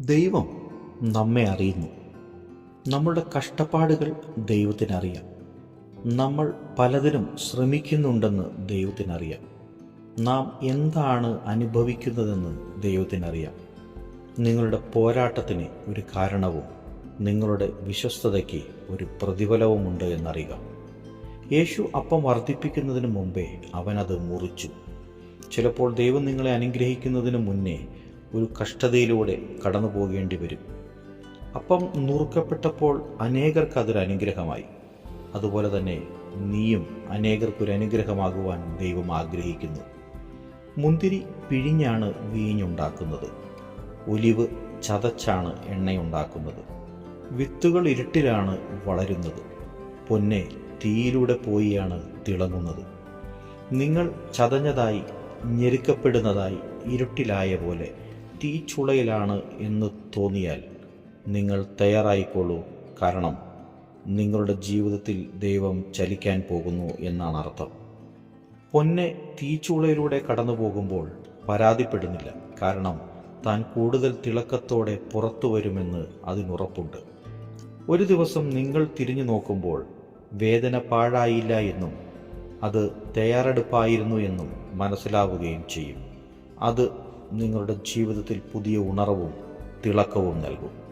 ദൈവം നമ്മെ അറിയുന്നു. നമ്മളുടെ കഷ്ടപ്പാടുകൾ ദൈവത്തിനറിയാം. നമ്മൾ പലതിനും ശ്രമിക്കുന്നുണ്ടെന്ന് ദൈവത്തിനറിയാം. നാം എന്താണ് അനുഭവിക്കുന്നതെന്ന് ദൈവത്തിനറിയാം. നിങ്ങളുടെ പോരാട്ടത്തിന് ഒരു കാരണവും നിങ്ങളുടെ വിശ്വസ്തതയ്ക്ക് ഒരു പ്രതിഫലവുമുണ്ട് എന്നറിയുക. യേശു അപ്പം വർദ്ധിപ്പിക്കുന്നതിന് മുമ്പേ അവനത് മുറിച്ചു. ചിലപ്പോൾ ദൈവം നിങ്ങളെ അനുഗ്രഹിക്കുന്നതിന് മുന്നേ ഒരു കഷ്ടതയിലൂടെ കടന്നു പോകേണ്ടി വരും. അപ്പം നുറുക്കപ്പെട്ടപ്പോൾ അനേകർക്ക് അതൊരു അനുഗ്രഹമായി. അതുപോലെ തന്നെ നീയും അനേകർക്കൊരു അനുഗ്രഹമാകുവാൻ ദൈവം ആഗ്രഹിക്കുന്നു. മുന്തിരി പിഴിഞ്ഞാണ് വീഞ്ഞുണ്ടാക്കുന്നത്. ഒലിവ് ചതച്ചാണ് എണ്ണയുണ്ടാക്കുന്നത്. വിത്തുകൾ ഇരുട്ടിലാണ് വളരുന്നത്. പൊന്നെ തീയിലൂടെ പോയിയാണ് തിളങ്ങുന്നത്. നിങ്ങൾ ചതഞ്ഞതായി, ഞെരുക്കപ്പെടുന്നതായി, ഇരുട്ടിലായ പോലെ തീച്ചുളയിലാണ് എന്ന് തോന്നിയാൽ നിങ്ങൾ തയ്യാറായിക്കോളൂ. കാരണം നിങ്ങളുടെ ജീവിതത്തിൽ ദൈവം ചലിക്കാൻ പോകുന്നു എന്നാണ് അർത്ഥം. പൊന്നെ തീച്ചുളയിലൂടെ കടന്നു പോകുമ്പോൾ പരാതിപ്പെടുന്നില്ല. കാരണം താൻ കൂടുതൽ തിളക്കത്തോടെ പുറത്തു വരുമെന്ന് അതിനുറപ്പുണ്ട്. ഒരു ദിവസം നിങ്ങൾ തിരിഞ്ഞു നോക്കുമ്പോൾ വേദന പാഴായില്ല എന്നും അത് തയ്യാറെടുപ്പായിരുന്നു എന്നും മനസ്സിലാവുകയും ചെയ്യും. അത് നിങ്ങളുടെ ജീവിതത്തിൽ പുതിയ ഉണർവും തിളക്കവും നൽകും.